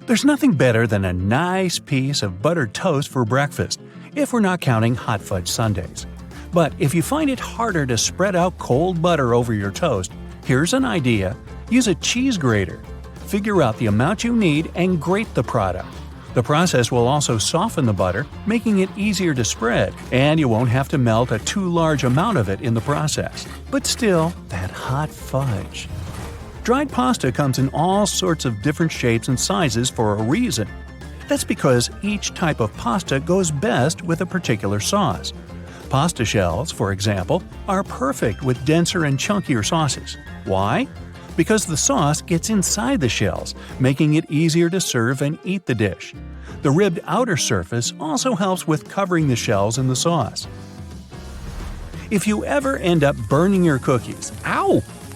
There's nothing better than a nice piece of buttered toast for breakfast, if we're not counting hot fudge sundaes. But if you find it harder to spread out cold butter over your toast, here's an idea. Use a cheese grater. Figure out the amount you need and grate the product. The process will also soften the butter, making it easier to spread, and you won't have to melt a too large amount of it in the process. But still, that hot fudge. Dried pasta comes in all sorts of different shapes and sizes for a reason. That's because each type of pasta goes best with a particular sauce. Pasta shells, for example, are perfect with denser and chunkier sauces. Why? Because the sauce gets inside the shells, making it easier to serve and eat the dish. The ribbed outer surface also helps with covering the shells in the sauce. If you ever end up burning your cookies,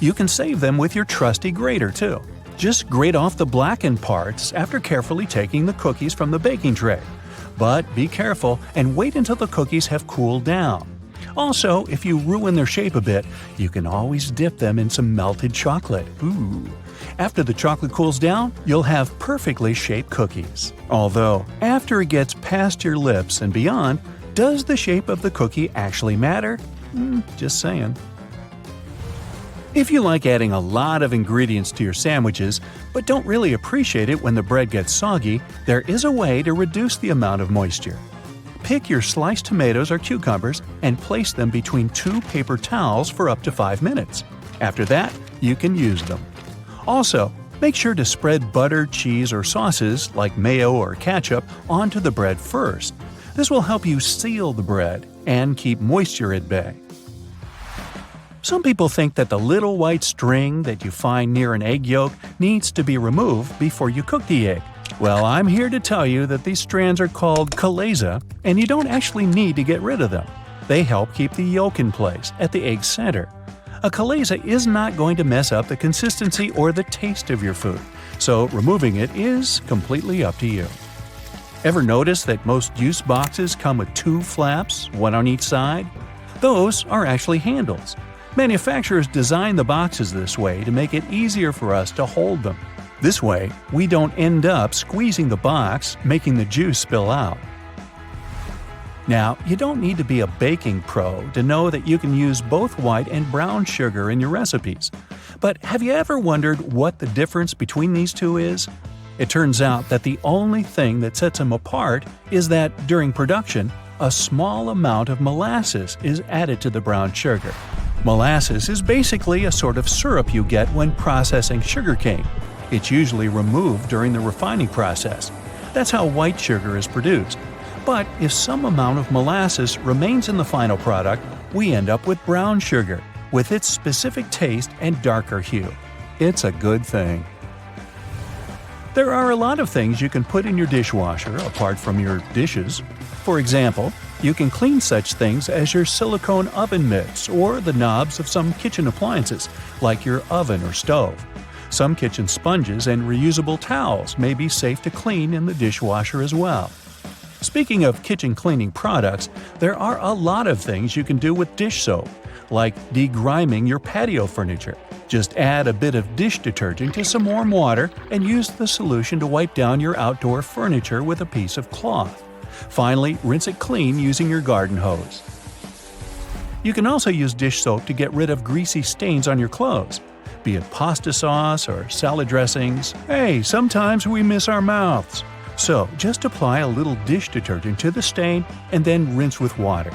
you can save them with your trusty grater too. Just grate off the blackened parts after carefully taking the cookies from the baking tray. But be careful and wait until the cookies have cooled down. Also, if you ruin their shape a bit, you can always dip them in some melted chocolate. After the chocolate cools down, you'll have perfectly shaped cookies. Although, after it gets past your lips and beyond, does the shape of the cookie actually matter? Just saying. If you like adding a lot of ingredients to your sandwiches, but don't really appreciate it when the bread gets soggy, there is a way to reduce the amount of moisture. Pick your sliced tomatoes or cucumbers and place them between 2 paper towels for up to 5 minutes. After that, you can use them. Also, make sure to spread butter, cheese, or sauces like mayo or ketchup onto the bread first. This will help you seal the bread and keep moisture at bay. Some people think that the little white string that you find near an egg yolk needs to be removed before you cook the egg. Well, I'm here to tell you that these strands are called chalaza, and you don't actually need to get rid of them. They help keep the yolk in place at the egg's center. A chalaza is not going to mess up the consistency or the taste of your food, so removing it is completely up to you. Ever notice that most juice boxes come with 2 flaps, one on each side? Those are actually handles. Manufacturers design the boxes this way to make it easier for us to hold them. This way, we don't end up squeezing the box, making the juice spill out. Now, you don't need to be a baking pro to know that you can use both white and brown sugar in your recipes. But have you ever wondered what the difference between these two is? It turns out that the only thing that sets them apart is that, during production, a small amount of molasses is added to the brown sugar. Molasses is basically a sort of syrup you get when processing sugarcane. It's usually removed during the refining process. That's how white sugar is produced. But if some amount of molasses remains in the final product, we end up with brown sugar, with its specific taste and darker hue. It's a good thing. There are a lot of things you can put in your dishwasher apart from your dishes. For example, you can clean such things as your silicone oven mitts or the knobs of some kitchen appliances, like your oven or stove. Some kitchen sponges and reusable towels may be safe to clean in the dishwasher as well. Speaking of kitchen cleaning products, there are a lot of things you can do with dish soap, like degriming your patio furniture. Just add a bit of dish detergent to some warm water and use the solution to wipe down your outdoor furniture with a piece of cloth. Finally, rinse it clean using your garden hose. You can also use dish soap to get rid of greasy stains on your clothes. Be it pasta sauce or salad dressings, hey, sometimes we miss our mouths. So, just apply a little dish detergent to the stain and then rinse with water.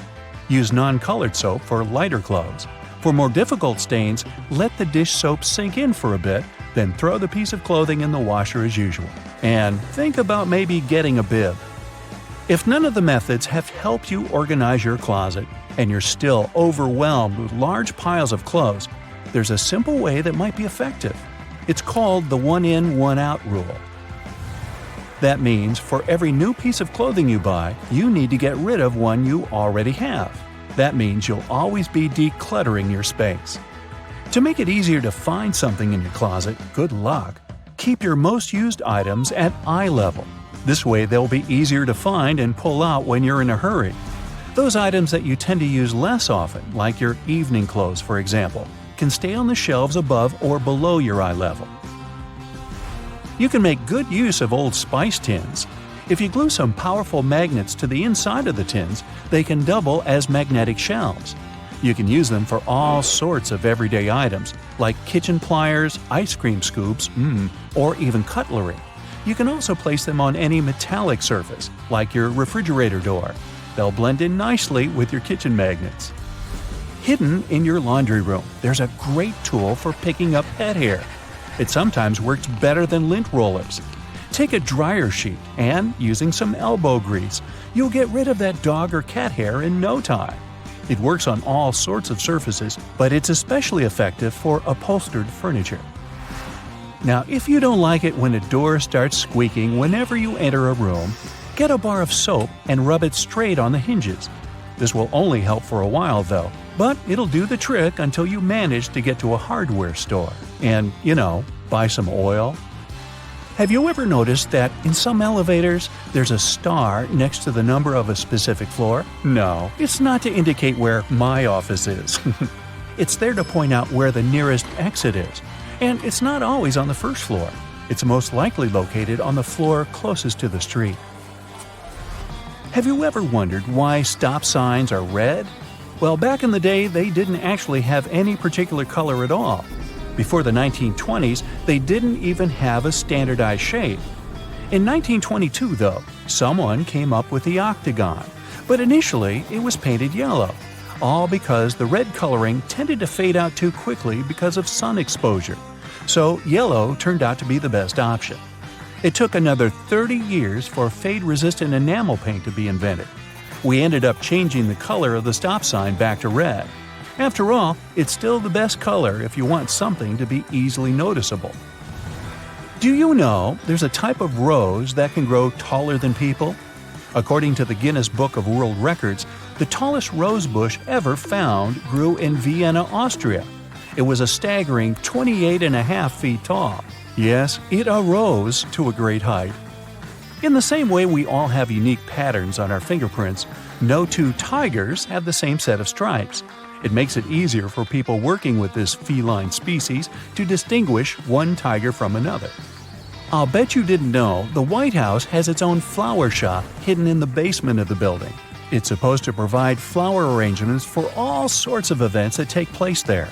Use non-colored soap for lighter clothes. For more difficult stains, let the dish soap sink in for a bit, then throw the piece of clothing in the washer as usual. And think about maybe getting a bib. If none of the methods have helped you organize your closet, and you're still overwhelmed with large piles of clothes, there's a simple way that might be effective. It's called the one-in, one-out rule. That means for every new piece of clothing you buy, you need to get rid of one you already have. That means you'll always be decluttering your space. To make it easier to find something in your closet, good luck. Keep your most used items at eye level. This way they'll be easier to find and pull out when you're in a hurry. Those items that you tend to use less often, like your evening clothes for example, can stay on the shelves above or below your eye level. You can make good use of old spice tins. If you glue some powerful magnets to the inside of the tins, they can double as magnetic shelves. You can use them for all sorts of everyday items, like kitchen pliers, ice cream scoops, or even cutlery. You can also place them on any metallic surface, like your refrigerator door. They'll blend in nicely with your kitchen magnets. Hidden in your laundry room, there's a great tool for picking up pet hair. It sometimes works better than lint rollers. Take a dryer sheet and, using some elbow grease, you'll get rid of that dog or cat hair in no time. It works on all sorts of surfaces, but it's especially effective for upholstered furniture. Now, if you don't like it when a door starts squeaking whenever you enter a room, get a bar of soap and rub it straight on the hinges. This will only help for a while though, but it'll do the trick until you manage to get to a hardware store and, buy some oil. Have you ever noticed that in some elevators there's a star next to the number of a specific floor? No, it's not to indicate where my office is. It's there to point out where the nearest exit is. And it's not always on the first floor. It's most likely located on the floor closest to the street. Have you ever wondered why stop signs are red? Well, back in the day, they didn't actually have any particular color at all. Before the 1920s, they didn't even have a standardized shape. In 1922, though, someone came up with the octagon, but initially it was painted yellow, all because the red coloring tended to fade out too quickly because of sun exposure. So yellow turned out to be the best option. It took another 30 years for fade-resistant enamel paint to be invented. We ended up changing the color of the stop sign back to red. After all, it's still the best color if you want something to be easily noticeable. Do you know there's a type of rose that can grow taller than people? According to the Guinness Book of World Records, the tallest rose bush ever found grew in Vienna, Austria. It was a staggering 28.5 feet tall. Yes, it arose to a great height. In the same way we all have unique patterns on our fingerprints, no two tigers have the same set of stripes. It makes it easier for people working with this feline species to distinguish one tiger from another. I'll bet you didn't know the White House has its own flower shop hidden in the basement of the building. It's supposed to provide flower arrangements for all sorts of events that take place there.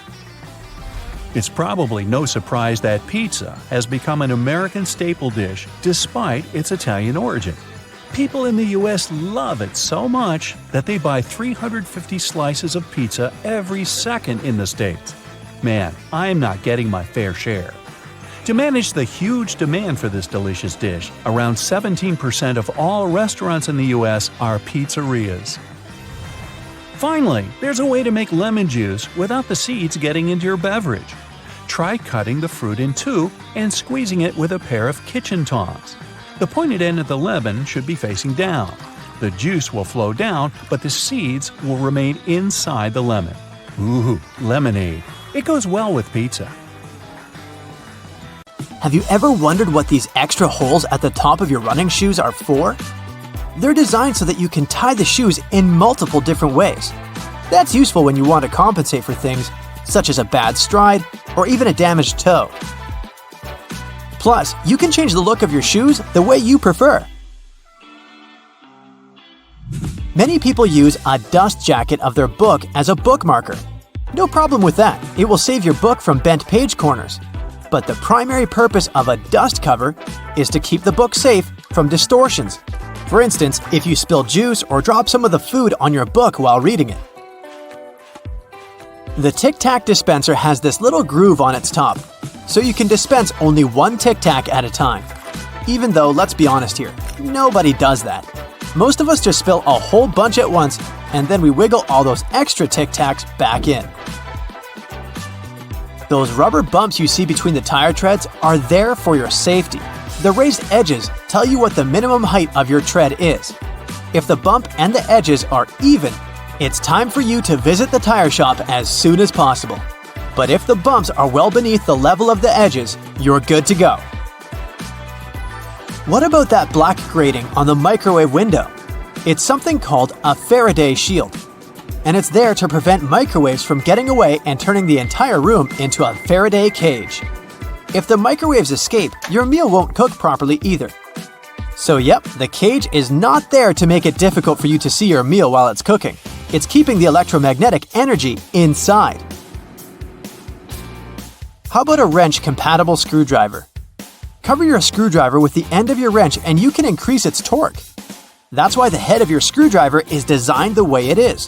It's probably no surprise that pizza has become an American staple dish despite its Italian origin. People in the U.S. love it so much that they buy 350 slices of pizza every second in the States. Man, I'm not getting my fair share. To manage the huge demand for this delicious dish, around 17% of all restaurants in the U.S. are pizzerias. Finally, there's a way to make lemon juice without the seeds getting into your beverage. Try cutting the fruit in two and squeezing it with a pair of kitchen tongs. The pointed end of the lemon should be facing down. The juice will flow down, but the seeds will remain inside the lemon. Ooh, lemonade. It goes well with pizza. Have you ever wondered what these extra holes at the top of your running shoes are for? They're designed so that you can tie the shoes in multiple different ways. That's useful when you want to compensate for things such as a bad stride or even a damaged toe. Plus, you can change the look of your shoes the way you prefer. Many people use a dust jacket of their book as a bookmarker. No problem with that, it will save your book from bent page corners. But the primary purpose of a dust cover is to keep the book safe from distortions. For instance, if you spill juice or drop some of the food on your book while reading it. The Tic Tac dispenser has this little groove on its top, so you can dispense only one Tic Tac at a time. Even though, let's be honest here, nobody does that. Most of us just spill a whole bunch at once, and then we wiggle all those extra Tic Tacs back in. Those rubber bumps you see between the tire treads are there for your safety. The raised edges tell you what the minimum height of your tread is. If the bump and the edges are even, it's time for you to visit the tire shop as soon as possible. But if the bumps are well beneath the level of the edges, you're good to go. What about that black grating on the microwave window? It's something called a Faraday shield, and it's there to prevent microwaves from getting away and turning the entire room into a Faraday cage. If the microwaves escape, your meal won't cook properly either. So yep, the cage is not there to make it difficult for you to see your meal while it's cooking. It's keeping the electromagnetic energy inside. How about a wrench-compatible screwdriver? Cover your screwdriver with the end of your wrench and you can increase its torque. That's why the head of your screwdriver is designed the way it is.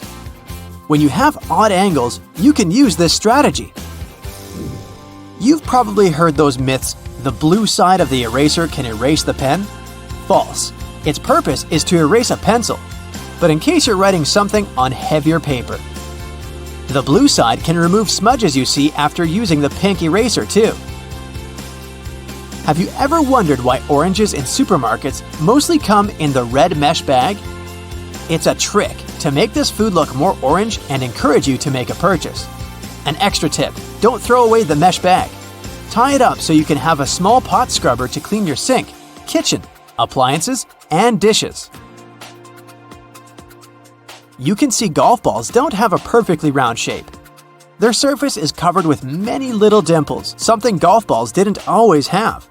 When you have odd angles, you can use this strategy. You've probably heard those myths, the blue side of the eraser can erase the pen? False. Its purpose is to erase a pencil, but in case you're writing something on heavier paper. The blue side can remove smudges you see after using the pink eraser too. Have you ever wondered why oranges in supermarkets mostly come in the red mesh bag? It's a trick to make this food look more orange and encourage you to make a purchase. An extra tip, don't throw away the mesh bag. Tie it up so you can have a small pot scrubber to clean your sink, kitchen, appliances, and dishes. You can see golf balls don't have a perfectly round shape. Their surface is covered with many little dimples, something golf balls didn't always have.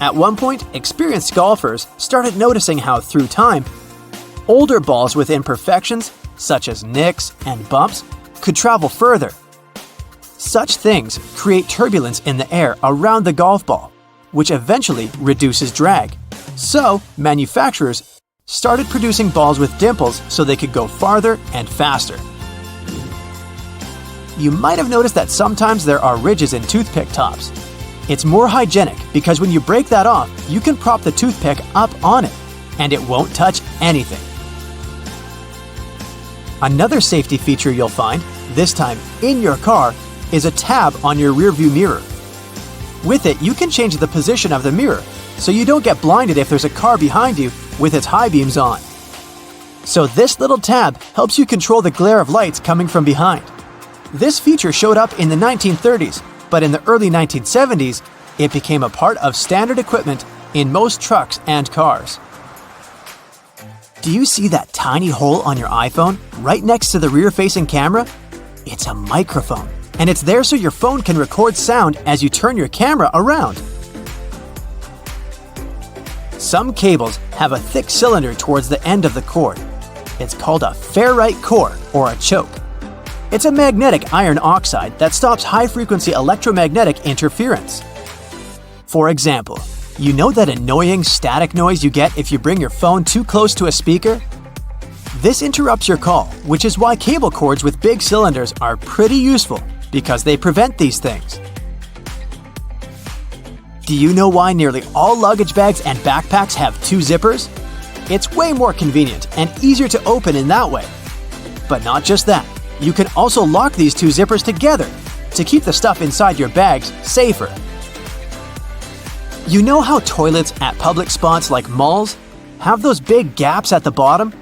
At one point, experienced golfers started noticing how, through time, older balls with imperfections, such as nicks and bumps, could travel further. Such things create turbulence in the air around the golf ball, which eventually reduces drag. So, manufacturers started producing balls with dimples so they could go farther and faster. You might have noticed that sometimes there are ridges in toothpick tops. It's more hygienic because when you break that off, you can prop the toothpick up on it, and it won't touch anything. Another safety feature you'll find, this time in your car, is a tab on your rearview mirror. With it, you can change the position of the mirror, so you don't get blinded if there's a car behind you with its high beams on. So this little tab helps you control the glare of lights coming from behind. This feature showed up in the 1930s, but in the early 1970s, it became a part of standard equipment in most trucks and cars. Do you see that tiny hole on your iPhone right next to the rear-facing camera? It's a microphone, and it's there so your phone can record sound as you turn your camera around. Some cables have a thick cylinder towards the end of the cord. It's called a ferrite core or a choke. It's a magnetic iron oxide that stops high-frequency electromagnetic interference. For example, you know that annoying static noise you get if you bring your phone too close to a speaker? This interrupts your call, which is why cable cords with big cylinders are pretty useful because they prevent these things. Do you know why nearly all luggage bags and backpacks have two zippers? It's way more convenient and easier to open in that way. But not just that, you can also lock these two zippers together to keep the stuff inside your bags safer. You know how toilets at public spots like malls have those big gaps at the bottom?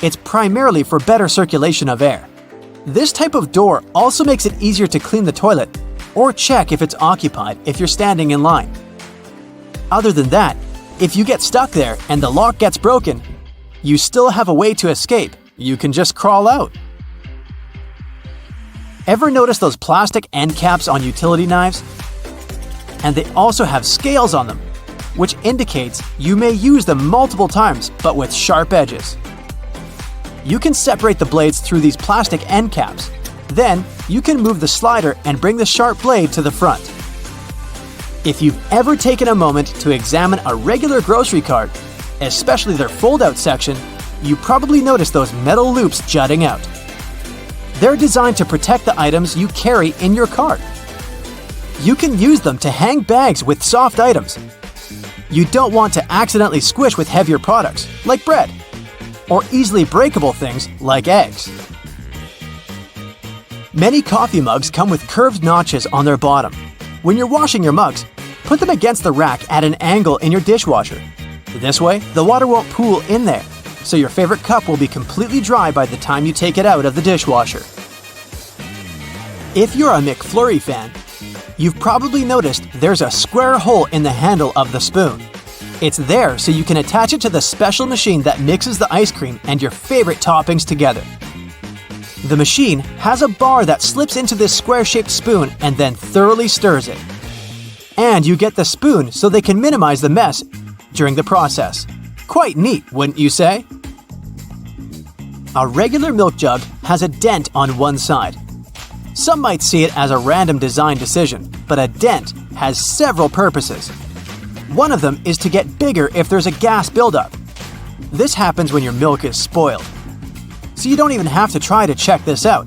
It's primarily for better circulation of air. This type of door also makes it easier to clean the toilet or check if it's occupied if you're standing in line. Other than that, if you get stuck there and the lock gets broken, you still have a way to escape. You can just crawl out. Ever notice those plastic end caps on utility knives? And they also have scales on them, which indicates you may use them multiple times but with sharp edges. You can separate the blades through these plastic end caps. Then, you can move the slider and bring the sharp blade to the front. If you've ever taken a moment to examine a regular grocery cart, especially their fold-out section, you probably noticed those metal loops jutting out. They're designed to protect the items you carry in your cart. You can use them to hang bags with soft items. You don't want to accidentally squish with heavier products, like bread, or easily breakable things like eggs. Many coffee mugs come with curved notches on their bottom. When you're washing your mugs, put them against the rack at an angle in your dishwasher. This way, the water won't pool in there, so your favorite cup will be completely dry by the time you take it out of the dishwasher. If you're a McFlurry fan, you've probably noticed there's a square hole in the handle of the spoon. It's there so you can attach it to the special machine that mixes the ice cream and your favorite toppings together. The machine has a bar that slips into this square-shaped spoon and then thoroughly stirs it. And you get the spoon so they can minimize the mess during the process. Quite neat, wouldn't you say? A regular milk jug has a dent on one side. Some might see it as a random design decision, but a dent has several purposes. One of them is to get bigger if there's a gas buildup. This happens when your milk is spoiled. So you don't even have to try to check this out.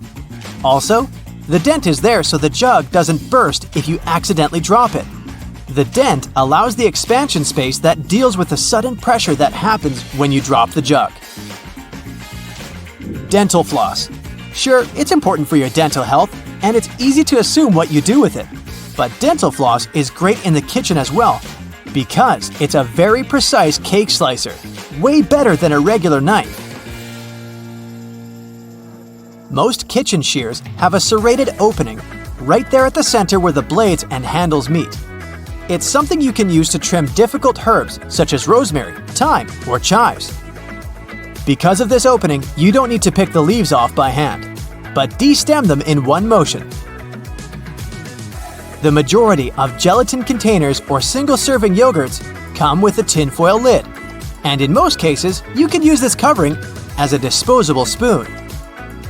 Also, the dent is there so the jug doesn't burst if you accidentally drop it. The dent allows the expansion space that deals with the sudden pressure that happens when you drop the jug. Dental floss. Sure, it's important for your dental health, and it's easy to assume what you do with it. But dental floss is great in the kitchen as well, because it's a very precise cake slicer, way better than a regular knife. Most kitchen shears have a serrated opening right there at the center where the blades and handles meet. It's something you can use to trim difficult herbs such as rosemary, thyme, or chives. Because of this opening, you don't need to pick the leaves off by hand, but de-stem them in one motion. The majority of gelatin containers or single-serving yogurts come with a tinfoil lid, and in most cases, you can use this covering as a disposable spoon.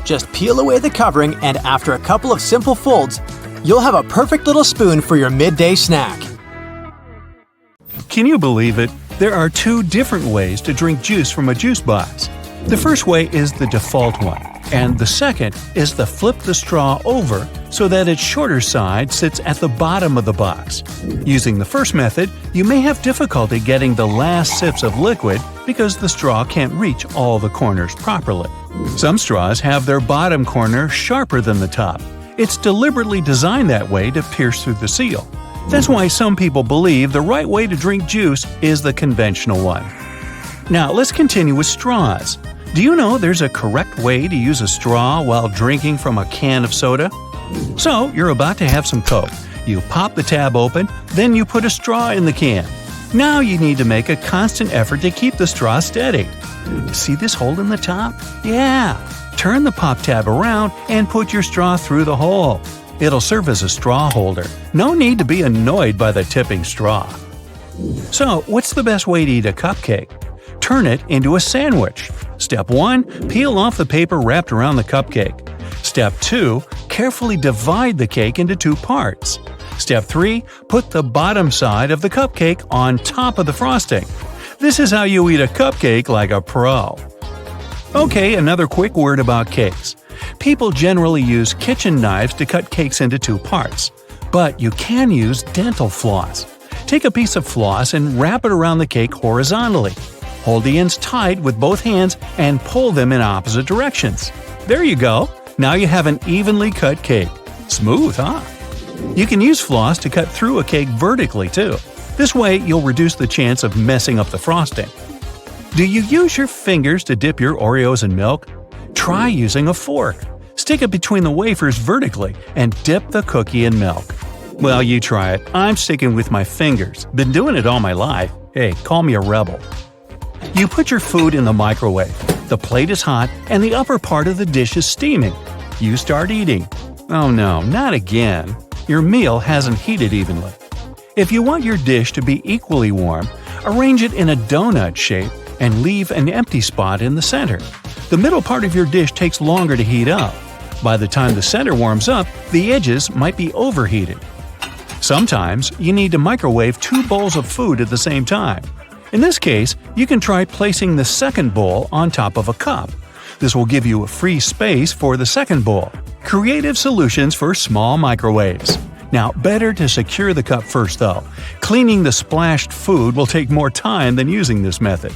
Just peel away the covering, and after a couple of simple folds, you'll have a perfect little spoon for your midday snack. Can you believe it? There are two different ways to drink juice from a juice box. The first way is the default one, and the second is to flip the straw over so that its shorter side sits at the bottom of the box. Using the first method, you may have difficulty getting the last sips of liquid because the straw can't reach all the corners properly. Some straws have their bottom corner sharper than the top. It's deliberately designed that way to pierce through the seal. That's why some people believe the right way to drink juice is the conventional one. Now let's continue with straws. Do you know there's a correct way to use a straw while drinking from a can of soda? So you're about to have some Coke. You pop the tab open, then you put a straw in the can. Now you need to make a constant effort to keep the straw steady. See this hole in the top? Yeah! Turn the pop tab around and put your straw through the hole. It'll serve as a straw holder. No need to be annoyed by the tipping straw. So, what's the best way to eat a cupcake? Turn it into a sandwich. Step 1. Peel off the paper wrapped around the cupcake. Step 2. Carefully divide the cake into 2 parts. Step 3. Put the bottom side of the cupcake on top of the frosting. This is how you eat a cupcake like a pro. Okay, another quick word about cakes. People generally use kitchen knives to cut cakes into 2 parts, but you can use dental floss. Take a piece of floss and wrap it around the cake horizontally. Hold the ends tight with both hands and pull them in opposite directions. There you go! Now you have an evenly cut cake. Smooth, huh? You can use floss to cut through a cake vertically too. This way you'll reduce the chance of messing up the frosting. Do you use your fingers to dip your Oreos in milk? Try using a fork. Stick it between the wafers vertically and dip the cookie in milk. Well, you try it. I'm sticking with my fingers. Been doing it all my life. Hey, call me a rebel. You put your food in the microwave. The plate is hot and the upper part of the dish is steaming. You start eating. Oh no, not again. Your meal hasn't heated evenly. If you want your dish to be equally warm, arrange it in a donut shape and leave an empty spot in the center. The middle part of your dish takes longer to heat up. By the time the center warms up, the edges might be overheated. Sometimes you need to microwave 2 bowls of food at the same time. In this case, you can try placing the second bowl on top of a cup. This will give you a free space for the second bowl. Creative solutions for small microwaves. Now, better to secure the cup first though. Cleaning the splashed food will take more time than using this method.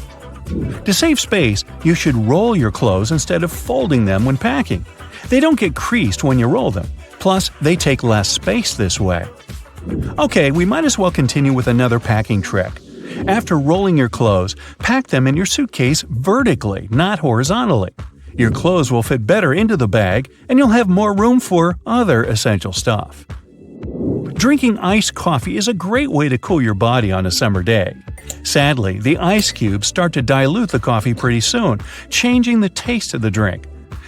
To save space, you should roll your clothes instead of folding them when packing. They don't get creased when you roll them. Plus, they take less space this way. Okay, we might as well continue with another packing trick. After rolling your clothes, pack them in your suitcase vertically, not horizontally. Your clothes will fit better into the bag, and you'll have more room for other essential stuff. Drinking iced coffee is a great way to cool your body on a summer day. Sadly, the ice cubes start to dilute the coffee pretty soon, changing the taste of the drink.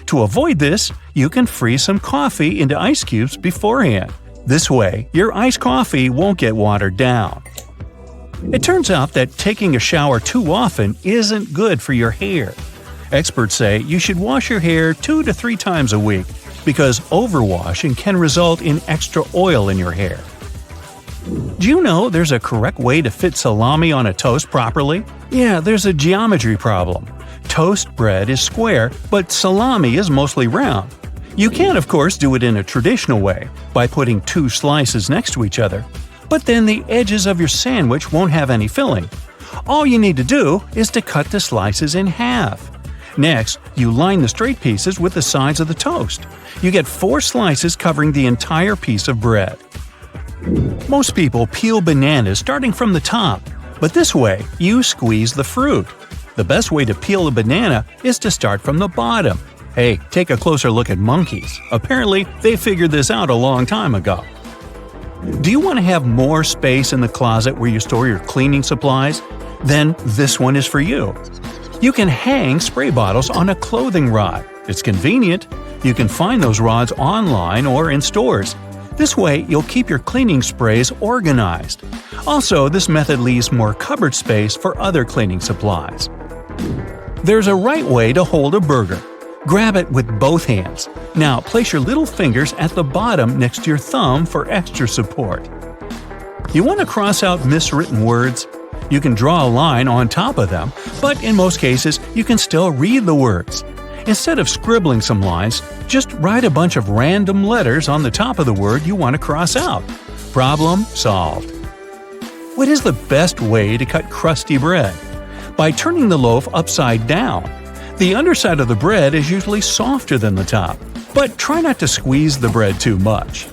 To avoid this, you can freeze some coffee into ice cubes beforehand. This way, your iced coffee won't get watered down. It turns out that taking a shower too often isn't good for your hair. Experts say you should wash your hair 2 to 3 times a week because overwashing can result in extra oil in your hair. Do you know there's a correct way to fit salami on a toast properly? Yeah, there's a geometry problem. Toast bread is square, but salami is mostly round. You can, of course, do it in a traditional way, by putting 2 slices next to each other. But then the edges of your sandwich won't have any filling. All you need to do is to cut the slices in half. Next, you line the straight pieces with the sides of the toast. You get 4 slices covering the entire piece of bread. Most people peel bananas starting from the top, but this way you squeeze the fruit. The best way to peel a banana is to start from the bottom. Hey, take a closer look at monkeys. Apparently, they figured this out a long time ago. Do you want to have more space in the closet where you store your cleaning supplies? Then this one is for you. You can hang spray bottles on a clothing rod. It's convenient. You can find those rods online or in stores. This way, you'll keep your cleaning sprays organized. Also, this method leaves more cupboard space for other cleaning supplies. There's a right way to hold a burger. Grab it with both hands. Now, place your little fingers at the bottom next to your thumb for extra support. You want to cross out miswritten words? You can draw a line on top of them, but in most cases, you can still read the words. Instead of scribbling some lines, just write a bunch of random letters on the top of the word you want to cross out. Problem solved. What is the best way to cut crusty bread? By turning the loaf upside down. The underside of the bread is usually softer than the top, but try not to squeeze the bread too much.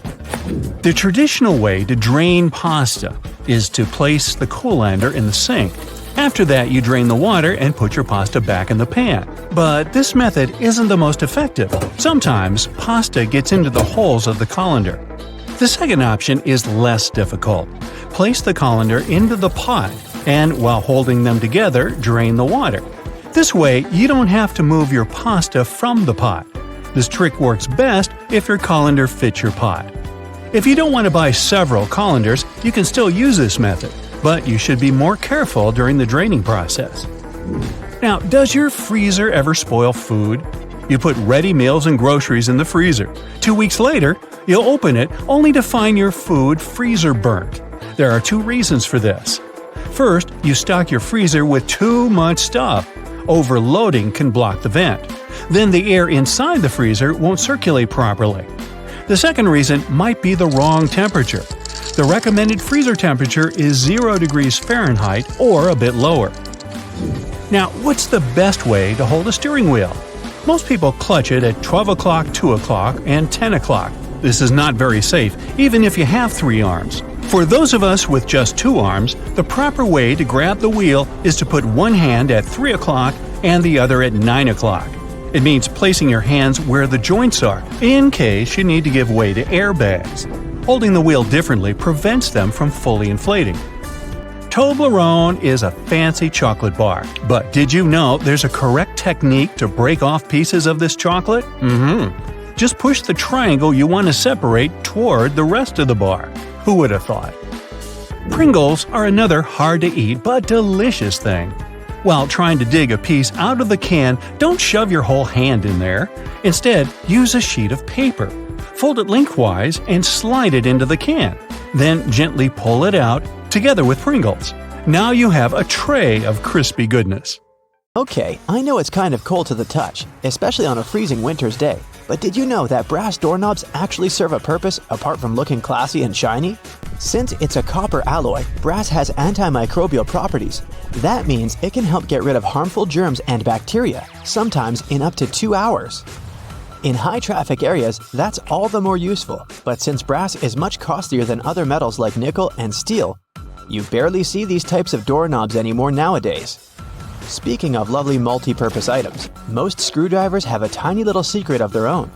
The traditional way to drain pasta is to place the colander in the sink. After that, you drain the water and put your pasta back in the pan. But this method isn't the most effective. Sometimes, pasta gets into the holes of the colander. The second option is less difficult. Place the colander into the pot, and while holding them together, drain the water. This way, you don't have to move your pasta from the pot. This trick works best if your colander fits your pot. If you don't want to buy several colanders, you can still use this method, but you should be more careful during the draining process. Now, does your freezer ever spoil food? You put ready meals and groceries in the freezer. 2 weeks later, you'll open it only to find your food freezer burnt. There are 2 reasons for this. First, you stock your freezer with too much stuff. Overloading can block the vent. Then the air inside the freezer won't circulate properly. The second reason might be the wrong temperature. The recommended freezer temperature is 0 degrees Fahrenheit or a bit lower. Now, what's the best way to hold a steering wheel? Most people clutch it at 12 o'clock, 2 o'clock, and 10 o'clock. This is not very safe, even if you have 3 arms. For those of us with just 2 arms, the proper way to grab the wheel is to put one hand at 3 o'clock and the other at 9 o'clock. It means placing your hands where the joints are, in case you need to give way to airbags. Holding the wheel differently prevents them from fully inflating. Toblerone is a fancy chocolate bar, but did you know there's a correct technique to break off pieces of this chocolate? Just push the triangle you want to separate toward the rest of the bar. Who would have thought? Pringles are another hard-to-eat but delicious thing. While trying to dig a piece out of the can, don't shove your whole hand in there. Instead, use a sheet of paper. Fold it lengthwise and slide it into the can. Then gently pull it out, together with Pringles. Now you have a tray of crispy goodness. Okay, I know it's kind of cold to the touch, especially on a freezing winter's day. But did you know that brass doorknobs actually serve a purpose apart from looking classy and shiny? Since it's a copper alloy, brass has antimicrobial properties. That means it can help get rid of harmful germs and bacteria, sometimes in up to 2 hours. In high-traffic areas, that's all the more useful, but since brass is much costlier than other metals like nickel and steel, you barely see these types of doorknobs anymore nowadays. Speaking of lovely multi-purpose items, most screwdrivers have a tiny little secret of their own.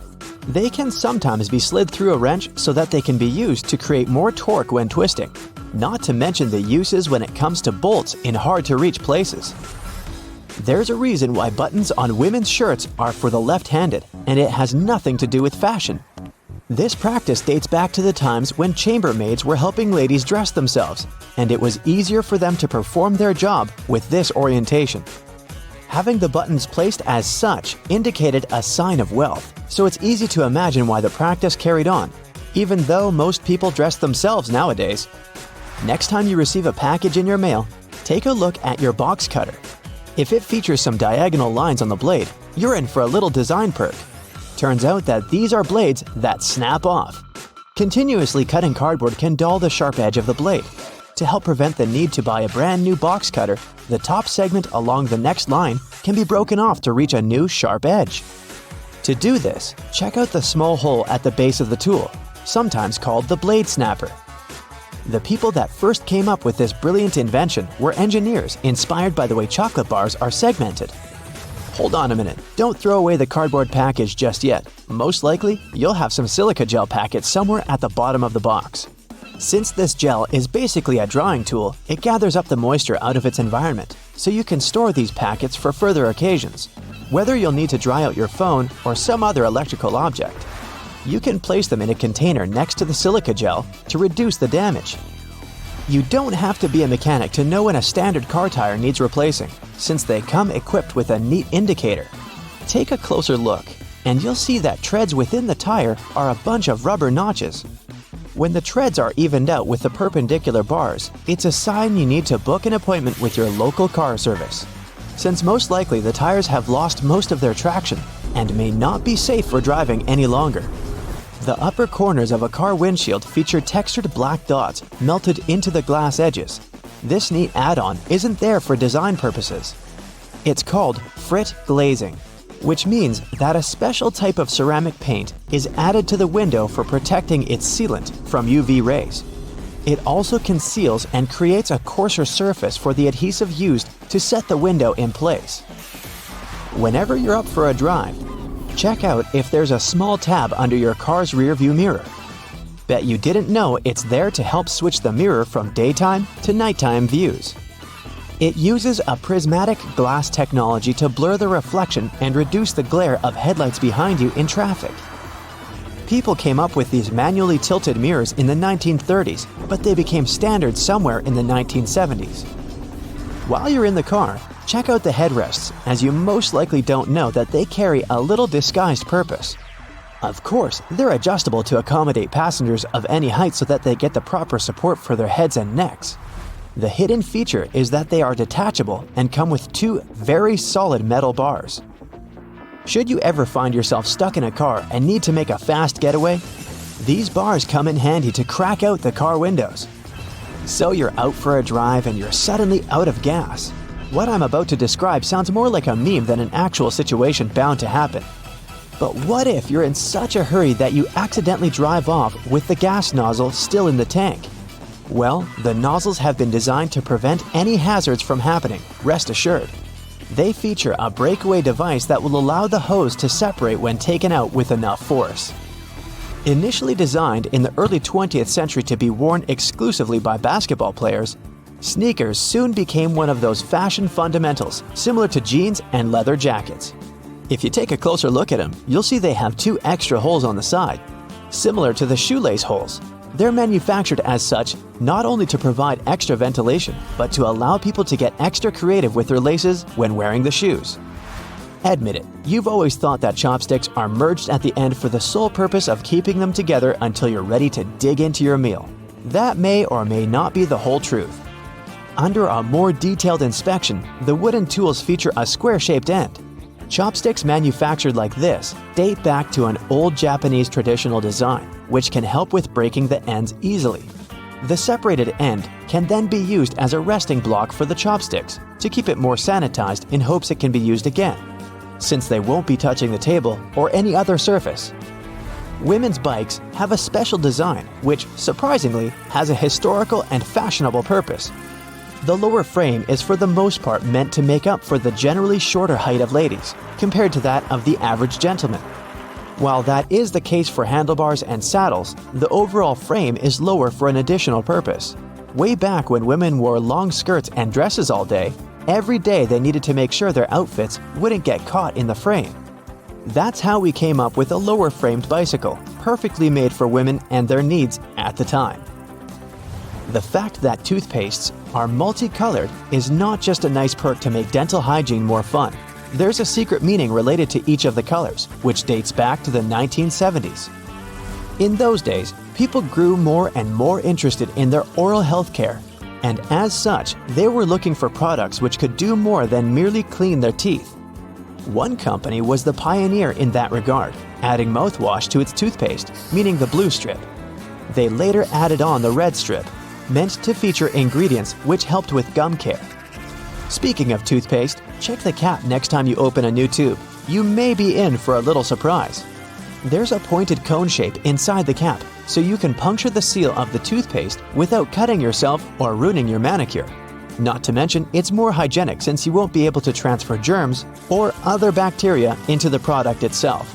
They can sometimes be slid through a wrench so that they can be used to create more torque when twisting, not to mention the uses when it comes to bolts in hard-to-reach places. There's a reason why buttons on women's shirts are for the left-handed, and it has nothing to do with fashion. This practice dates back to the times when chambermaids were helping ladies dress themselves, and it was easier for them to perform their job with this orientation. Having the buttons placed as such indicated a sign of wealth, so it's easy to imagine why the practice carried on, even though most people dress themselves nowadays. Next time you receive a package in your mail, take a look at your box cutter. If it features some diagonal lines on the blade, you're in for a little design perk. Turns out that these are blades that snap off. Continuously cutting cardboard can dull the sharp edge of the blade. To help prevent the need to buy a brand new box cutter, the top segment along the next line can be broken off to reach a new sharp edge. To do this, check out the small hole at the base of the tool, sometimes called the blade snapper. The people that first came up with this brilliant invention were engineers inspired by the way chocolate bars are segmented. Hold on a minute, don't throw away the cardboard package just yet. Most likely, you'll have some silica gel packets somewhere at the bottom of the box. Since this gel is basically a drying tool, it gathers up the moisture out of its environment, so you can store these packets for further occasions. Whether you'll need to dry out your phone or some other electrical object, you can place them in a container next to the silica gel to reduce the damage. You don't have to be a mechanic to know when a standard car tire needs replacing, since they come equipped with a neat indicator. Take a closer look, and you'll see that treads within the tire are a bunch of rubber notches. When the treads are evened out with the perpendicular bars, it's a sign you need to book an appointment with your local car service, since most likely the tires have lost most of their traction and may not be safe for driving any longer. The upper corners of a car windshield feature textured black dots melted into the glass edges. This neat add-on isn't there for design purposes. It's called frit glazing, which means that a special type of ceramic paint is added to the window for protecting its sealant from UV rays. It also conceals and creates a coarser surface for the adhesive used to set the window in place. Whenever you're up for a drive, check out if there's a small tab under your car's rearview mirror. Bet you didn't know it's there to help switch the mirror from daytime to nighttime views. It uses a prismatic glass technology to blur the reflection and reduce the glare of headlights behind you in traffic. People came up with these manually tilted mirrors in the 1930s, but they became standard somewhere in the 1970s. While you're in the car, check out the headrests, as you most likely don't know that they carry a little disguised purpose. Of course, they're adjustable to accommodate passengers of any height so that they get the proper support for their heads and necks. The hidden feature is that they are detachable and come with two very solid metal bars. Should you ever find yourself stuck in a car and need to make a fast getaway, these bars come in handy to crack out the car windows. So you're out for a drive and you're suddenly out of gas. What I'm about to describe sounds more like a meme than an actual situation bound to happen. But what if you're in such a hurry that you accidentally drive off with the gas nozzle still in the tank? Well, the nozzles have been designed to prevent any hazards from happening, rest assured. They feature a breakaway device that will allow the hose to separate when taken out with enough force. Initially designed in the early 20th century to be worn exclusively by basketball players, sneakers soon became one of those fashion fundamentals, similar to jeans and leather jackets. If you take a closer look at them, you'll see they have two extra holes on the side, similar to the shoelace holes. They're manufactured as such not only to provide extra ventilation, but to allow people to get extra creative with their laces when wearing the shoes. Admit it, you've always thought that chopsticks are merged at the end for the sole purpose of keeping them together until you're ready to dig into your meal. That may or may not be the whole truth. Under a more detailed inspection, the wooden tools feature a square-shaped end. Chopsticks manufactured like this date back to an old Japanese traditional design, which can help with breaking the ends easily. The separated end can then be used as a resting block for the chopsticks to keep it more sanitized in hopes it can be used again, since they won't be touching the table or any other surface. Women's bikes have a special design which, surprisingly, has a historical and fashionable purpose. The lower frame is for the most part meant to make up for the generally shorter height of ladies, compared to that of the average gentleman. While that is the case for handlebars and saddles, the overall frame is lower for an additional purpose. Way back when women wore long skirts and dresses all day, every day they needed to make sure their outfits wouldn't get caught in the frame. That's how we came up with a lower-framed bicycle, perfectly made for women and their needs at the time. The fact that toothpastes are multicolored is not just a nice perk to make dental hygiene more fun. There's a secret meaning related to each of the colors, which dates back to the 1970s. In those days, people grew more and more interested in their oral health care, and as such, they were looking for products which could do more than merely clean their teeth. One company was the pioneer in that regard, adding mouthwash to its toothpaste, meaning the blue strip. They later added on the red strip, meant to feature ingredients which helped with gum care. Speaking of toothpaste, check the cap next time you open a new tube. You may be in for a little surprise. There's a pointed cone shape inside the cap, so you can puncture the seal of the toothpaste without cutting yourself or ruining your manicure. Not to mention, it's more hygienic since you won't be able to transfer germs or other bacteria into the product itself.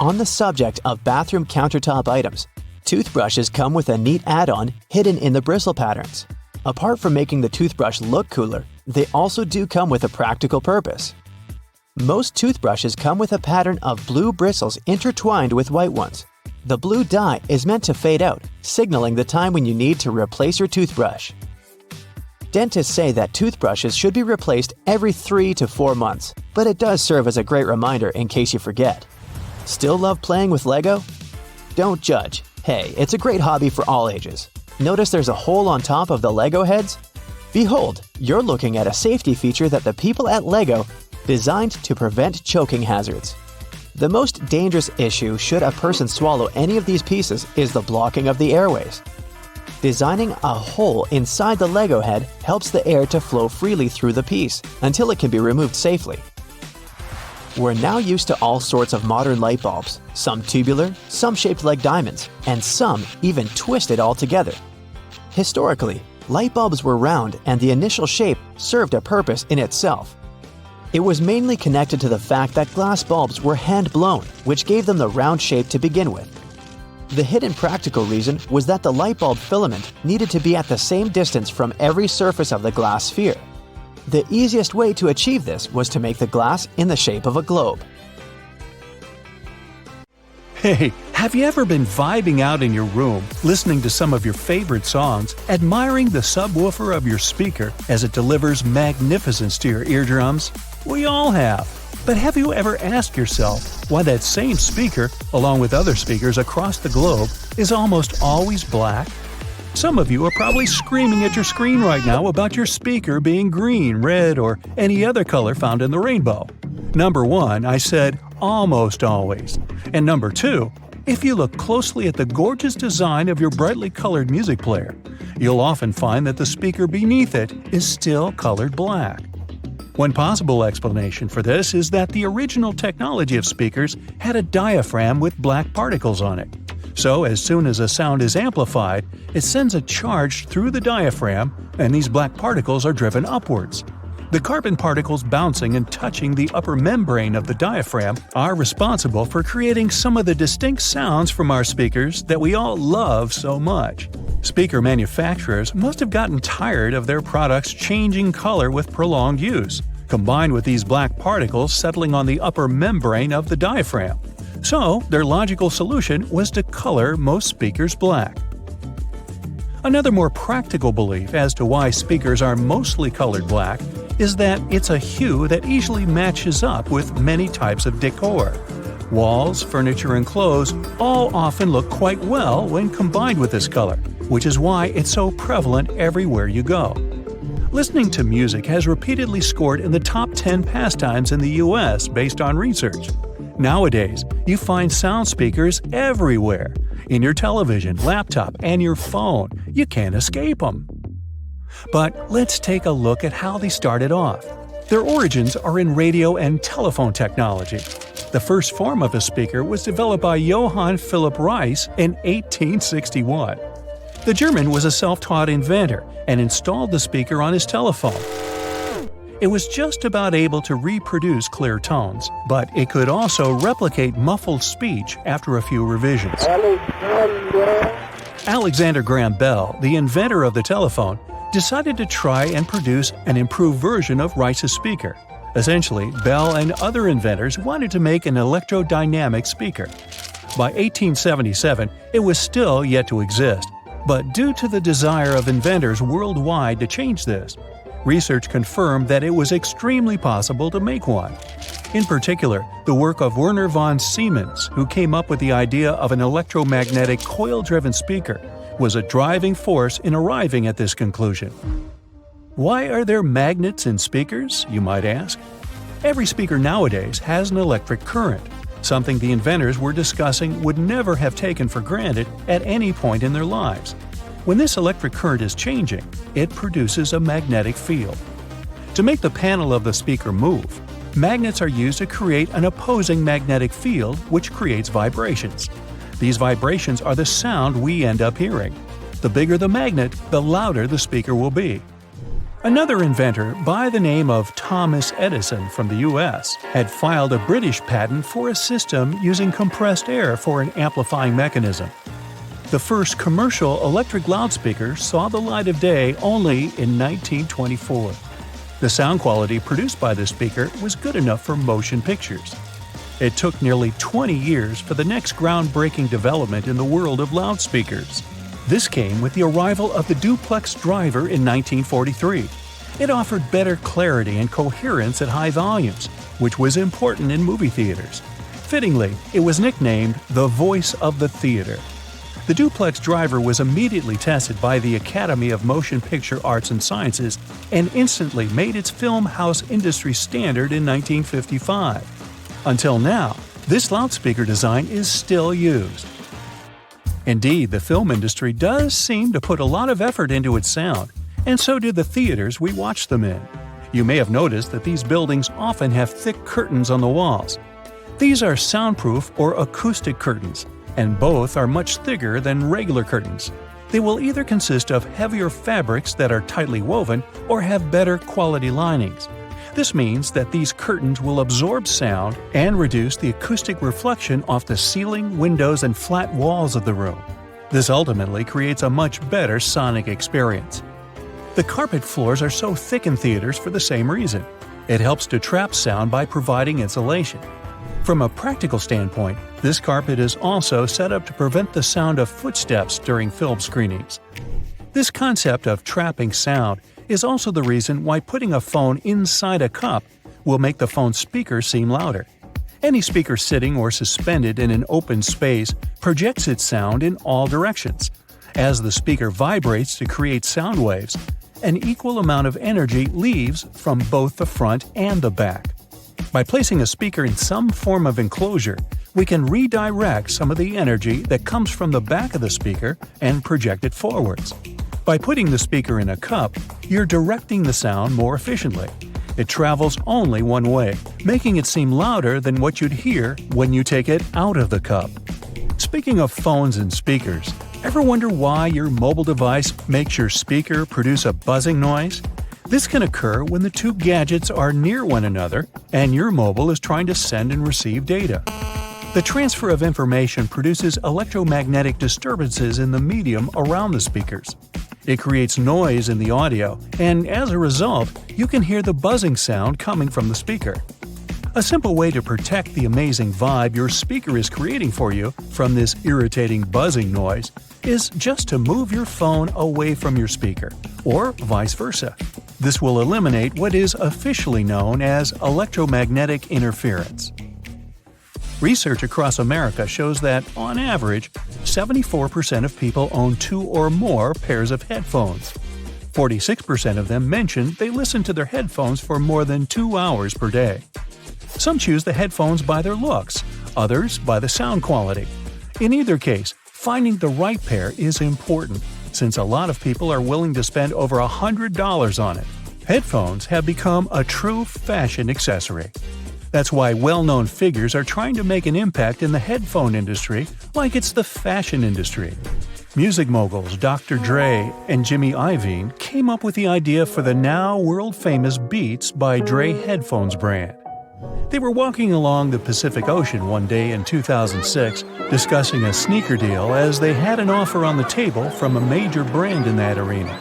On the subject of bathroom countertop items, toothbrushes come with a neat add-on hidden in the bristle patterns. Apart from making the toothbrush look cooler, they also do come with a practical purpose. Most toothbrushes come with a pattern of blue bristles intertwined with white ones. The blue dye is meant to fade out, signaling the time when you need to replace your toothbrush. Dentists say that toothbrushes should be replaced every 3 to 4 months, but it does serve as a great reminder in case you forget. Still love playing with Lego? Don't judge. Hey, it's a great hobby for all ages. Notice there's a hole on top of the Lego heads? Behold, you're looking at a safety feature that the people at Lego designed to prevent choking hazards. The most dangerous issue should a person swallow any of these pieces is the blocking of the airways. Designing a hole inside the Lego head helps the air to flow freely through the piece until it can be removed safely. We're now used to all sorts of modern light bulbs, some tubular, some shaped like diamonds, and some even twisted altogether. Historically, light bulbs were round and the initial shape served a purpose in itself. It was mainly connected to the fact that glass bulbs were hand-blown, which gave them the round shape to begin with. The hidden practical reason was that the light bulb filament needed to be at the same distance from every surface of the glass sphere. The easiest way to achieve this was to make the glass in the shape of a globe. Hey, have you ever been vibing out in your room, listening to some of your favorite songs, admiring the subwoofer of your speaker as it delivers magnificence to your eardrums? We all have. But have you ever asked yourself why that same speaker, along with other speakers across the globe, is almost always black? Some of you are probably screaming at your screen right now about your speaker being green, red, or any other color found in the rainbow. Number 1, I said almost always. And number 2, if you look closely at the gorgeous design of your brightly colored music player, you'll often find that the speaker beneath it is still colored black. One possible explanation for this is that the original technology of speakers had a diaphragm with black particles on it. So as soon as a sound is amplified, it sends a charge through the diaphragm, and these black particles are driven upwards. The carbon particles bouncing and touching the upper membrane of the diaphragm are responsible for creating some of the distinct sounds from our speakers that we all love so much. Speaker manufacturers must have gotten tired of their products changing color with prolonged use, combined with these black particles settling on the upper membrane of the diaphragm. So, their logical solution was to color most speakers black. Another more practical belief as to why speakers are mostly colored black is that it's a hue that easily matches up with many types of decor. Walls, furniture, and clothes all often look quite well when combined with this color, which is why it's so prevalent everywhere you go. Listening to music has repeatedly scored in the top 10 pastimes in the US based on research. Nowadays, you find sound speakers everywhere. In your television, laptop, and your phone. You can't escape them. But let's take a look at how they started off. Their origins are in radio and telephone technology. The first form of a speaker was developed by Johann Philipp Reis in 1861. The German was a self-taught inventor and installed the speaker on his telephone. It was just about able to reproduce clear tones, but it could also replicate muffled speech after a few revisions. Alexander Graham Bell, the inventor of the telephone, decided to try and produce an improved version of Reis's speaker. Essentially, Bell and other inventors wanted to make an electrodynamic speaker. By 1877, it was still yet to exist, but due to the desire of inventors worldwide to change this, research confirmed that it was extremely possible to make one. In particular, the work of Werner von Siemens, who came up with the idea of an electromagnetic coil-driven speaker, was a driving force in arriving at this conclusion. Why are there magnets in speakers, you might ask? Every speaker nowadays has an electric current, something the inventors were discussing would never have taken for granted at any point in their lives. When this electric current is changing, it produces a magnetic field. To make the panel of the speaker move, magnets are used to create an opposing magnetic field which creates vibrations. These vibrations are the sound we end up hearing. The bigger the magnet, the louder the speaker will be. Another inventor by the name of Thomas Edison from the US had filed a British patent for a system using compressed air for an amplifying mechanism. The first commercial electric loudspeaker saw the light of day only in 1924. The sound quality produced by this speaker was good enough for motion pictures. It took nearly 20 years for the next groundbreaking development in the world of loudspeakers. This came with the arrival of the duplex driver in 1943. It offered better clarity and coherence at high volumes, which was important in movie theaters. Fittingly, it was nicknamed the voice of the theater. The duplex driver was immediately tested by the Academy of Motion Picture Arts and Sciences and instantly made its film house industry standard in 1955. Until now, this loudspeaker design is still used. Indeed, the film industry does seem to put a lot of effort into its sound, and so do the theaters we watch them in. You may have noticed that these buildings often have thick curtains on the walls. These are soundproof or acoustic curtains, and both are much thicker than regular curtains. They will either consist of heavier fabrics that are tightly woven or have better quality linings. This means that these curtains will absorb sound and reduce the acoustic reflection off the ceiling, windows, and flat walls of the room. This ultimately creates a much better sonic experience. The carpet floors are so thick in theaters for the same reason. It helps to trap sound by providing insulation. From a practical standpoint, this carpet is also set up to prevent the sound of footsteps during film screenings. This concept of trapping sound is also the reason why putting a phone inside a cup will make the phone's speaker seem louder. Any speaker sitting or suspended in an open space projects its sound in all directions. As the speaker vibrates to create sound waves, an equal amount of energy leaves from both the front and the back. By placing a speaker in some form of enclosure, we can redirect some of the energy that comes from the back of the speaker and project it forwards. By putting the speaker in a cup, you're directing the sound more efficiently. It travels only one way, making it seem louder than what you'd hear when you take it out of the cup. Speaking of phones and speakers, ever wonder why your mobile device makes your speaker produce a buzzing noise? This can occur when the two gadgets are near one another and your mobile is trying to send and receive data. The transfer of information produces electromagnetic disturbances in the medium around the speakers. It creates noise in the audio, and as a result, you can hear the buzzing sound coming from the speaker. A simple way to protect the amazing vibe your speaker is creating for you from this irritating buzzing noise is just to move your phone away from your speaker, or vice versa. This will eliminate what is officially known as electromagnetic interference. Research across America shows that, on average, 74% of people own 2 or more pairs of headphones. 46% of them mention they listen to their headphones for more than 2 hours per day. Some choose the headphones by their looks, others by the sound quality. In either case, finding the right pair is important, since a lot of people are willing to spend over $100 on it. Headphones have become a true fashion accessory. That's why well-known figures are trying to make an impact in the headphone industry like it's the fashion industry. Music moguls Dr. Dre and Jimmy Iovine came up with the idea for the now world-famous Beats by Dre headphones brand. They were walking along the Pacific Ocean one day in 2006 discussing a sneaker deal as they had an offer on the table from a major brand in that arena.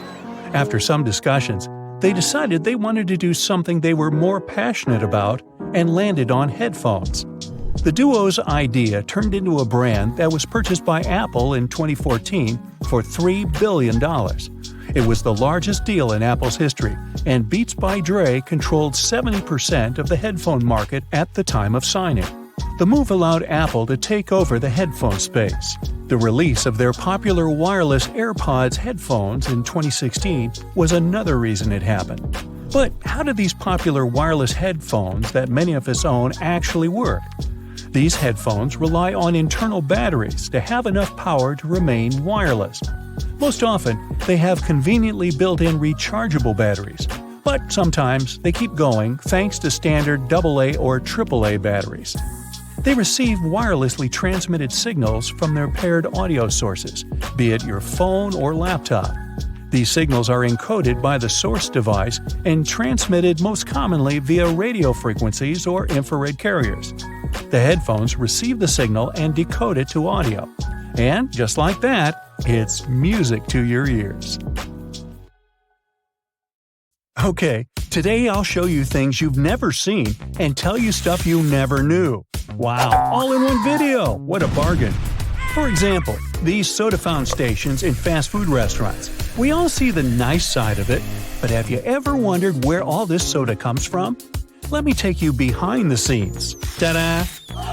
After some discussions, they decided they wanted to do something they were more passionate about and landed on headphones. The duo's idea turned into a brand that was purchased by Apple in 2014 for $3 billion. It was the largest deal in Apple's history, and Beats by Dre controlled 70% of the headphone market at the time of signing. The move allowed Apple to take over the headphone space. The release of their popular wireless AirPods headphones in 2016 was another reason it happened. But how do these popular wireless headphones that many of us own actually work? These headphones rely on internal batteries to have enough power to remain wireless. Most often, they have conveniently built-in rechargeable batteries, but sometimes they keep going thanks to standard AA or AAA batteries. They receive wirelessly transmitted signals from their paired audio sources, be it your phone or laptop. These signals are encoded by the source device and transmitted most commonly via radio frequencies or infrared carriers. The headphones receive the signal and decode it to audio. And just like that, it's music to your ears. Okay, today I'll show you things you've never seen and tell you stuff you never knew. Wow, all in one video! What a bargain! For example, these soda fountain stations in fast food restaurants. We all see the nice side of it, but have you ever wondered where all this soda comes from? Let me take you behind the scenes. Ta-da!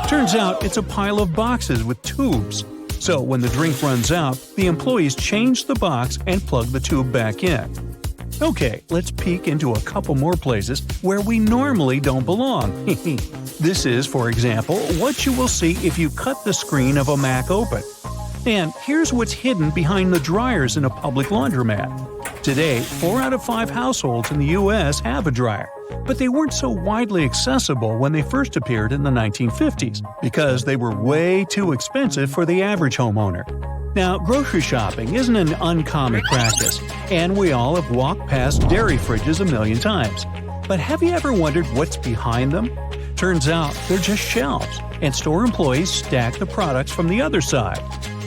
Turns out it's a pile of boxes with tubes. So when the drink runs out, the employees change the box and plug the tube back in. Okay, let's peek into a couple more places where we normally don't belong. This is, for example, what you will see if you cut the screen of a Mac open. And here's what's hidden behind the dryers in a public laundromat. Today, 4 out of 5 households in the U.S. have a dryer, but they weren't so widely accessible when they first appeared in the 1950s because they were way too expensive for the average homeowner. Now, grocery shopping isn't an uncommon practice, and we all have walked past dairy fridges a million times. But have you ever wondered what's behind them? Turns out they're just shelves, and store employees stack the products from the other side.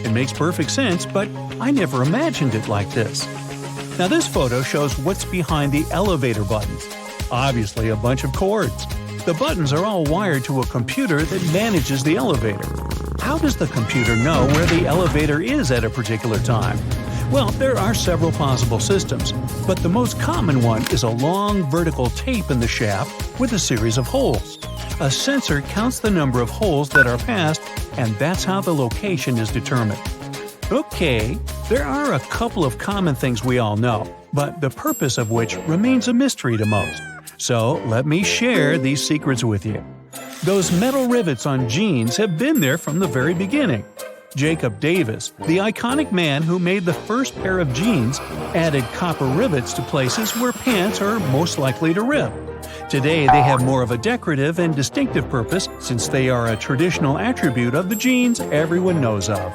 It makes perfect sense, but I never imagined it like this. Now this photo shows what's behind the elevator buttons. Obviously a bunch of cords. The buttons are all wired to a computer that manages the elevator. How does the computer know where the elevator is at a particular time? Well, there are several possible systems, but the most common one is a long vertical tape in the shaft with a series of holes. A sensor counts the number of holes that are passed, and that's how the location is determined. Okay, there are a couple of common things we all know, but the purpose of which remains a mystery to most. So let me share these secrets with you. Those metal rivets on jeans have been there from the very beginning. Jacob Davis, the iconic man who made the first pair of jeans, added copper rivets to places where pants are most likely to rip. Today they have more of a decorative and distinctive purpose since they are a traditional attribute of the jeans everyone knows of.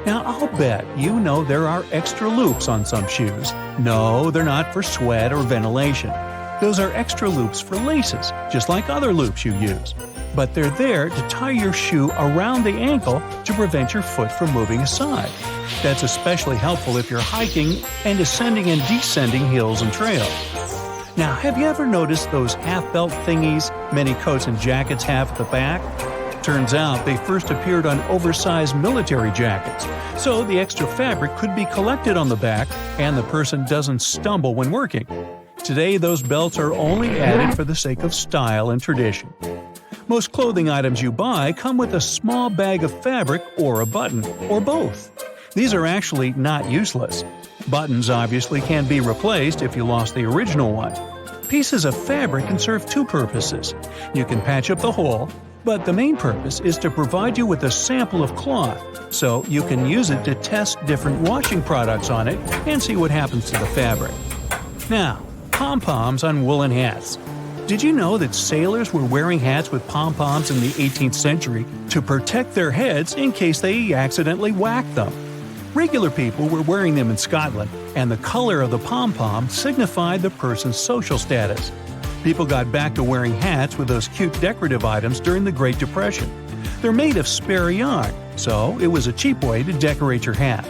Now I'll bet you know there are extra loops on some shoes. No, they're not for sweat or ventilation. Those are extra loops for laces, just like other loops you use. But they're there to tie your shoe around the ankle to prevent your foot from moving aside. That's especially helpful if you're hiking and ascending and descending hills and trails. Now, have you ever noticed those half-belt thingies many coats and jackets have at the back? Turns out they first appeared on oversized military jackets, so the extra fabric could be collected on the back and the person doesn't stumble when working. Today, those belts are only added for the sake of style and tradition. Most clothing items you buy come with a small bag of fabric or a button, or both. These are actually not useless. Buttons obviously can be replaced if you lost the original one. Pieces of fabric can serve two purposes. You can patch up the hole, but the main purpose is to provide you with a sample of cloth, so you can use it to test different washing products on it and see what happens to the fabric. Now, pom-poms on woolen hats. Did you know that sailors were wearing hats with pom-poms in the 18th century to protect their heads in case they accidentally whacked them? Regular people were wearing them in Scotland, and the color of the pom-pom signified the person's social status. People got back to wearing hats with those cute decorative items during the Great Depression. They're made of spare yarn, so it was a cheap way to decorate your hat.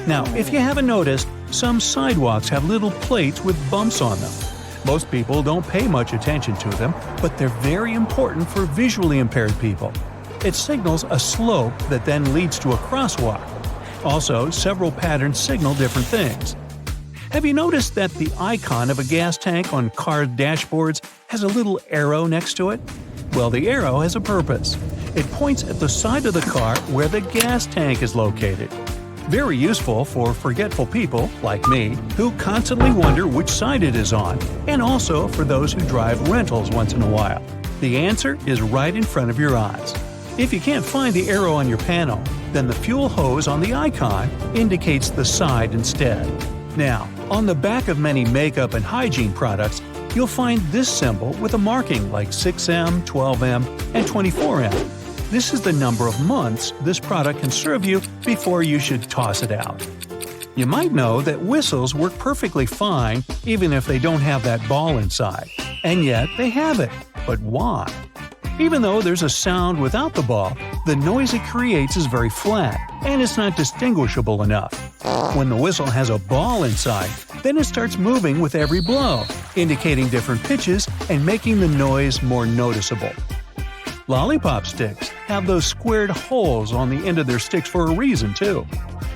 Now, if you haven't noticed, Some sidewalks have little plates with bumps on them. Most people don't pay much attention to them, but they're very important for visually impaired people. It signals a slope that then leads to a crosswalk. Also, several patterns signal different things. Have you noticed that the icon of a gas tank on car dashboards has a little arrow next to it? Well, the arrow has a purpose. It points at the side of the car where the gas tank is located. Very useful for forgetful people, like me, who constantly wonder which side it is on, and also for those who drive rentals once in a while. The answer is right in front of your eyes. If you can't find the arrow on your panel, then the fuel hose on the icon indicates the side instead. Now, on the back of many makeup and hygiene products, you'll find this symbol with a marking like 6M, 12M, and 24M. This is the number of months this product can serve you before you should toss it out. You might know that whistles work perfectly fine even if they don't have that ball inside. And yet they have it. But why? Even though there's a sound without the ball, the noise it creates is very flat, and it's not distinguishable enough. When the whistle has a ball inside, then it starts moving with every blow, indicating different pitches and making the noise more noticeable. Lollipop sticks have those squared holes on the end of their sticks for a reason, too.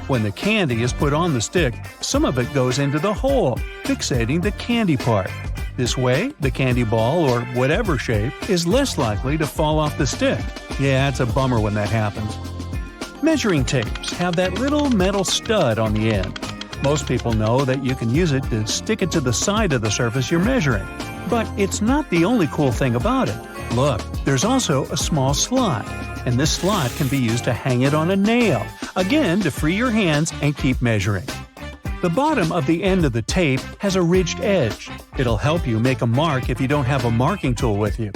When the candy is put on the stick, some of it goes into the hole, fixating the candy part. This way, the candy ball, or whatever shape, is less likely to fall off the stick. Yeah, it's a bummer when that happens. Measuring tapes have that little metal stud on the end. Most people know that you can use it to stick it to the side of the surface you're measuring. But it's not the only cool thing about it. Look, there's also a small slot, and this slot can be used to hang it on a nail, again to free your hands and keep measuring. The bottom of the end of the tape has a ridged edge. It'll help you make a mark if you don't have a marking tool with you.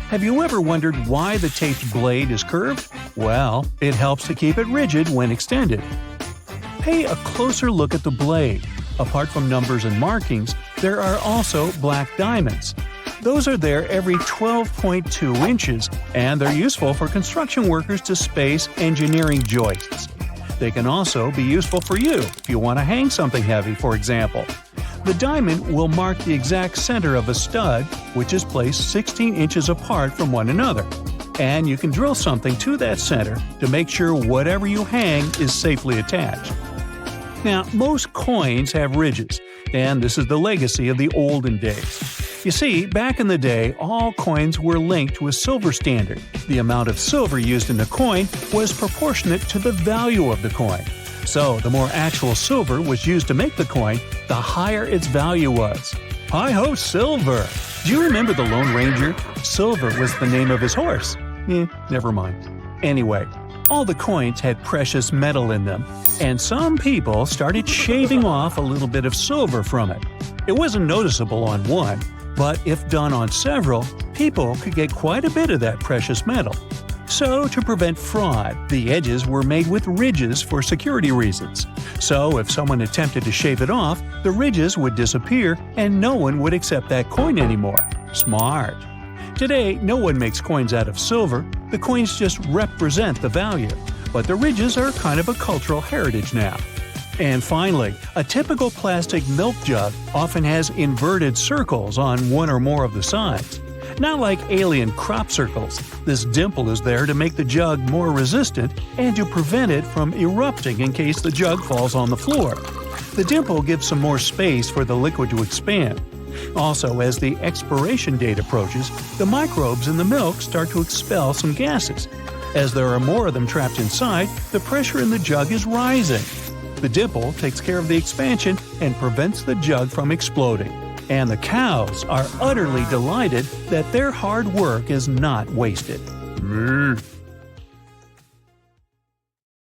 Have you ever wondered why the tape's blade is curved? Well, it helps to keep it rigid when extended. Pay a closer look at the blade. Apart from numbers and markings, there are also black diamonds. Those are there every 12.2 inches, and they're useful for construction workers to space engineering joists. They can also be useful for you if you want to hang something heavy, for example. The diamond will mark the exact center of a stud, which is placed 16 inches apart from one another. And you can drill something to that center to make sure whatever you hang is safely attached. Now, most coins have ridges, and this is the legacy of the olden days. You see, back in the day, all coins were linked to a silver standard. The amount of silver used in the coin was proportionate to the value of the coin. So, the more actual silver was used to make the coin, the higher its value was. Hi-ho, Silver! Do you remember the Lone Ranger? Silver was the name of his horse. Never mind. Anyway, all the coins had precious metal in them, and some people started shaving off a little bit of silver from it. It wasn't noticeable on one, but if done on several, people could get quite a bit of that precious metal. So, to prevent fraud, the edges were made with ridges for security reasons. So, if someone attempted to shave it off, the ridges would disappear and no one would accept that coin anymore. Smart. Today, no one makes coins out of silver. The coins just represent the value. But the ridges are kind of a cultural heritage now. And finally, a typical plastic milk jug often has inverted circles on one or more of the sides. Not like alien crop circles, this dimple is there to make the jug more resistant and to prevent it from erupting in case the jug falls on the floor. The dimple gives some more space for the liquid to expand. Also, as the expiration date approaches, the microbes in the milk start to expel some gases. As there are more of them trapped inside, the pressure in the jug is rising. The dimple takes care of the expansion and prevents the jug from exploding. And the cows are utterly delighted that their hard work is not wasted.